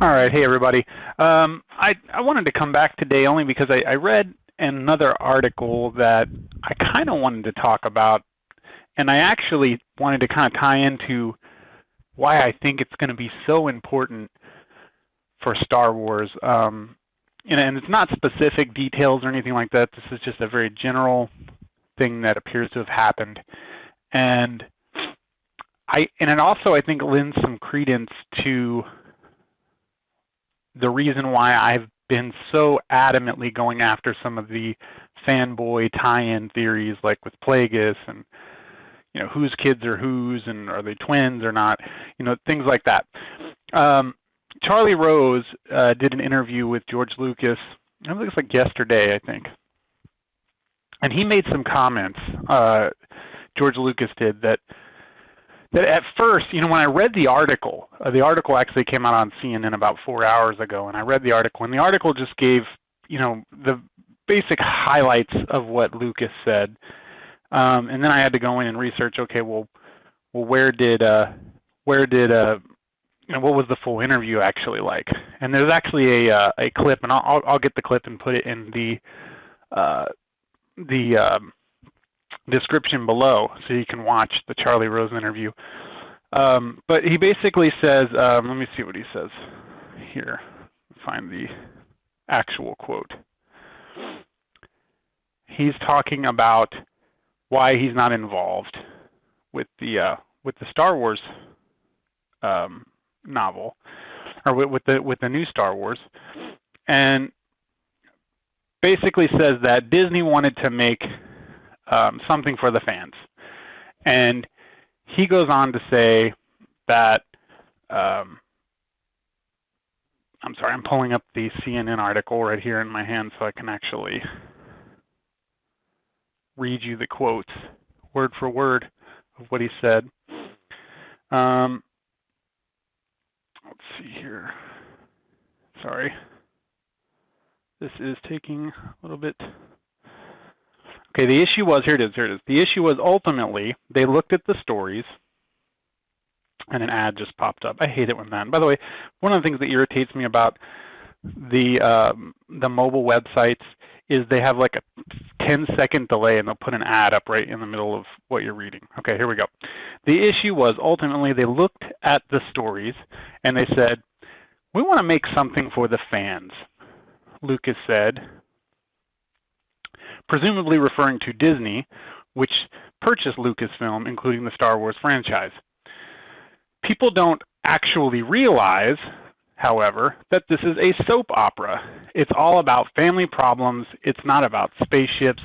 All right, hey everybody. I wanted to come back today only because I read another article that I kind of wanted to talk about, and I actually wanted to kind of tie into why I think it's going to be so important for Star Wars. And it's not specific details or anything like that. This is just a very general thing that appears to have happened, and it also I think lends some credence to the reason why I've been so adamantly going after some of the fanboy tie-in theories, like with Plagueis and whose kids are whose and are they twins or not, things like that. Charlie Rose did an interview with George Lucas. It looks like yesterday, I think, and he made some comments. George Lucas did that at first, when I read the article actually came out on CNN about 4 hours ago, and I read the article, and the article just gave, the basic highlights of what Lucas said, and then I had to go in and research. Okay, well, where did what was the full interview actually like? And there's actually a clip, and I'll get the clip and put it in the description below so you can watch the Charlie Rose interview. But he basically says, let me see what he says here, find the actual quote. He's talking about why he's not involved with the Star Wars novel, or with the new Star Wars, and basically says that Disney wanted to make something for the fans. And he goes on to say that, I'm sorry, I'm pulling up the CNN article right here in my hand so I can actually read you the quotes word for word of what he said. Let's see here. Sorry. This is taking a little bit. Okay, the issue was, here it is. The issue was ultimately they looked at the stories, and an ad just popped up. I hate it when that. By the way, one of the things that irritates me about the mobile websites is they have like a 10-second delay, and they'll put an ad up right in the middle of what you're reading. Okay, here we go. The issue was ultimately they looked at the stories, and they said, we want to make something for the fans, Lucas said, presumably referring to Disney, which purchased Lucasfilm, including the Star Wars franchise. People don't actually realize, however, that this is a soap opera. It's all about family problems. It's not about spaceships.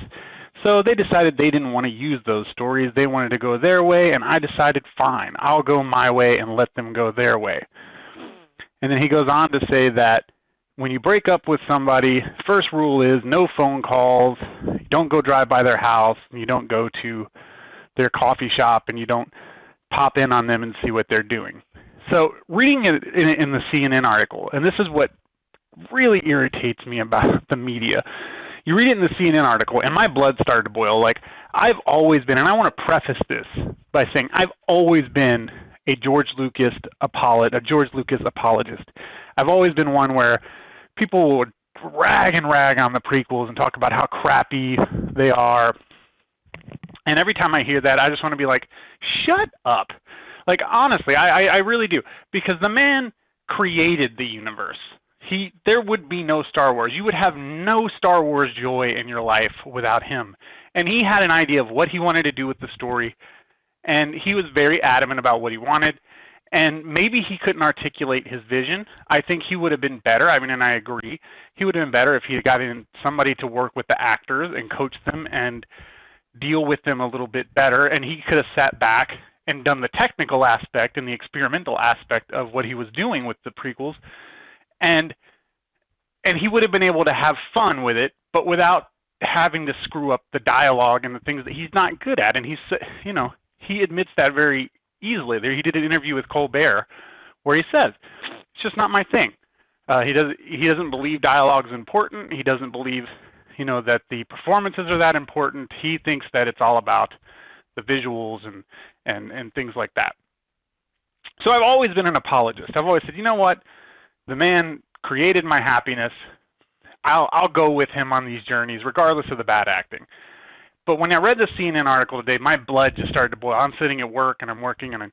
So they decided they didn't want to use those stories. They wanted to go their way, and I decided, fine, I'll go my way and let them go their way. And then he goes on to say that when you break up with somebody, first rule is no phone calls, you don't go drive by their house, and you don't go to their coffee shop, and you don't pop in on them and see what they're doing. So reading it in the CNN article, and this is what really irritates me about the media. You read it in the CNN article, and my blood started to boil. Like, I've always been, and I want to preface this by saying I've always been a George Lucas apologist. I've always been one where people would rag on the prequels and talk about how crappy they are. And every time I hear that, I just want to be like, shut up. Like, honestly, I really do. Because the man created the universe. There would be no Star Wars. You would have no Star Wars joy in your life without him. And he had an idea of what he wanted to do with the story. And he was very adamant about what he wanted. And maybe he couldn't articulate his vision. I think he would have been better. I mean, and I agree. He would have been better if he had gotten somebody to work with the actors and coach them and deal with them a little bit better. And he could have sat back and done the technical aspect and the experimental aspect of what he was doing with the prequels. And he would have been able to have fun with it, but without having to screw up the dialogue and the things that he's not good at. And he admits that very easily. There, he did an interview with Colbert where he says, "It's just not my thing." He doesn't believe dialogue is important. He doesn't believe, that the performances are that important. He thinks that it's all about the visuals and things like that. So I've always been an apologist. I've always said, you know what? The man created my happiness. I'll go with him on these journeys, regardless of the bad acting. But when I read the CNN article today, my blood just started to boil. I'm sitting at work and I'm working and I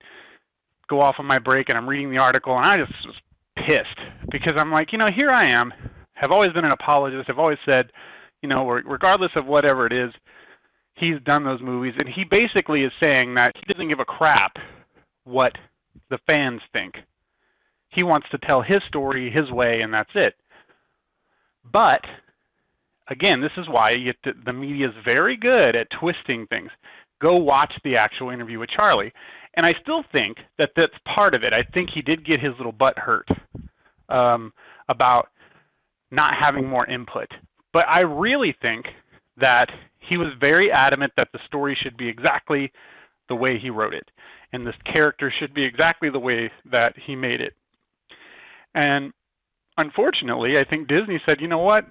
go off on my break and I'm reading the article and I just was pissed because I'm like, here I am, have always been an apologist, have always said, regardless of whatever it is, he's done those movies, and he basically is saying that he doesn't give a crap what the fans think. He wants to tell his story his way, and that's it. But again, this is why the media is very good at twisting things. Go watch the actual interview with Charlie. And I still think that that's part of it. I think he did get his little butt hurt about not having more input. But I really think that he was very adamant that the story should be exactly the way he wrote it. And this character should be exactly the way that he made it. And unfortunately, I think Disney said, you know what?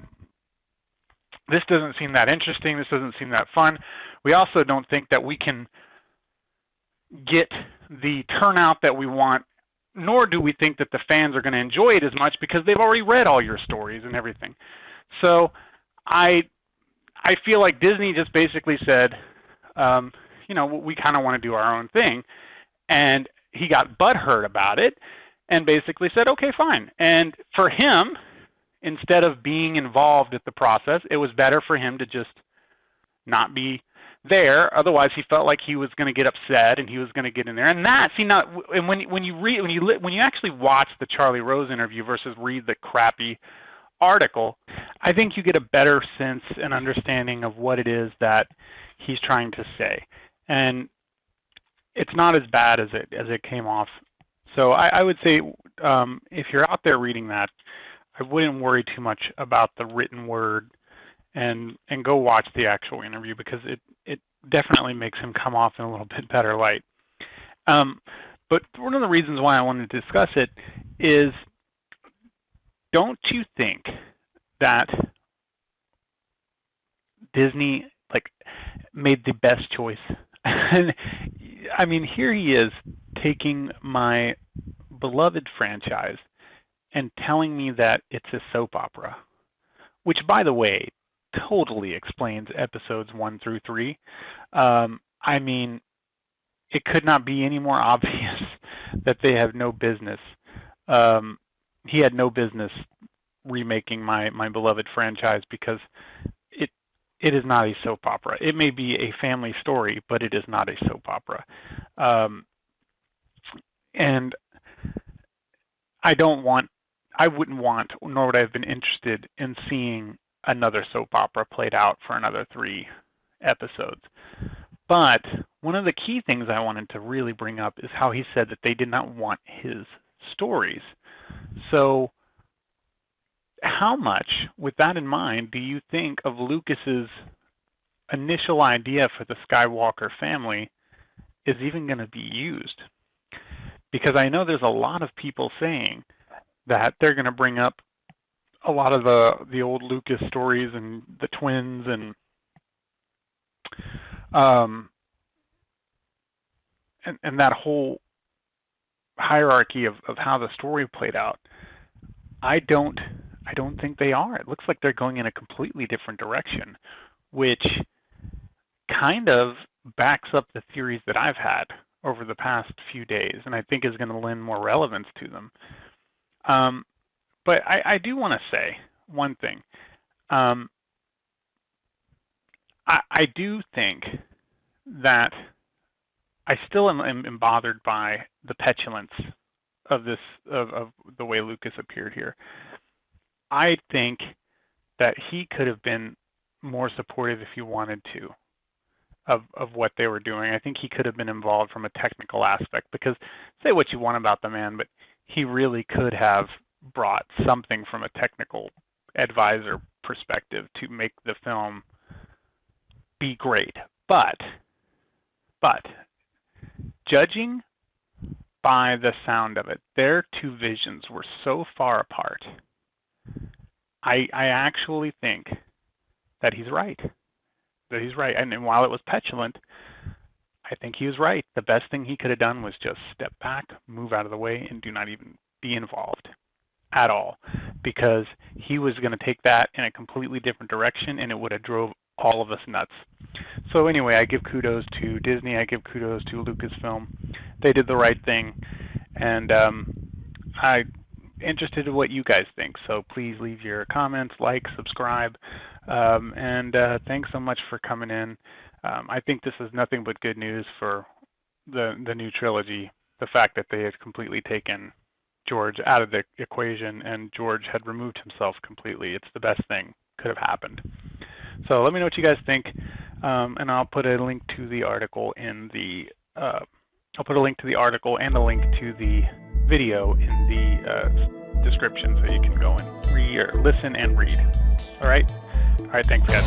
This doesn't seem that interesting. This doesn't seem that fun. We also don't think that we can get the turnout that we want, nor do we think that the fans are going to enjoy it as much because they've already read all your stories and everything. So I feel like Disney just basically said, we kind of want to do our own thing. And he got butthurt about it and basically said, okay, fine. And for him, instead of being involved in the process, it was better for him to just not be there. Otherwise, he felt like he was going to get upset and he was going to get in there. And when you actually watch the Charlie Rose interview versus read the crappy article, I think you get a better sense and understanding of what it is that he's trying to say. And it's not as bad as it came off. So I would say if you're out there reading that, I wouldn't worry too much about the written word and go watch the actual interview because it definitely makes him come off in a little bit better light. But one of the reasons why I wanted to discuss it is, don't you think that Disney made the best choice? I mean, here he is taking my beloved franchise and telling me that it's a soap opera, which, by the way, totally explains episodes 1 through 3. I mean, it could not be any more obvious that they have no business. He had no business remaking my beloved franchise because it is not a soap opera. It may be a family story, but it is not a soap opera. And I wouldn't want, nor would I have been interested in seeing another soap opera played out for another 3 episodes. But one of the key things I wanted to really bring up is how he said that they did not want his stories. So how much, with that in mind, do you think of Lucas's initial idea for the Skywalker family is even going to be used? Because I know there's a lot of people saying that they're going to bring up a lot of the old Lucas stories and the twins and that whole hierarchy of how the story played out. I don't think they are. It looks like they're going in a completely different direction, which kind of backs up the theories that I've had over the past few days, and I think is going to lend more relevance to them. But I do want to say one thing. I do think that I still am bothered by the petulance of the way Lucas appeared here. I think that he could have been more supportive if he wanted to of what they were doing. I think he could have been involved from a technical aspect, because say what you want about the man, but he really could have brought something from a technical advisor perspective to make the film be great. But judging by the sound of it, their two visions were so far apart. I actually think that he's right. And while it was petulant, I think he was right. The best thing he could have done was just step back, move out of the way, and do not even be involved. at all, because he was going to take that in a completely different direction, and it would have drove all of us nuts. So anyway, I give kudos to Disney. I give kudos to Lucasfilm. They did the right thing, and I'm interested in what you guys think. So please leave your comments, like, subscribe, and thanks so much for coming in. I think this is nothing but good news for the new trilogy. The fact that they had completely taken George out of the equation and George had removed himself completely. It's the best thing could have happened. So let me know what you guys think, and I'll put a link to the article in the I'll put a link to the article and a link to the video in the description, so you can go and listen and read. All right, thanks guys.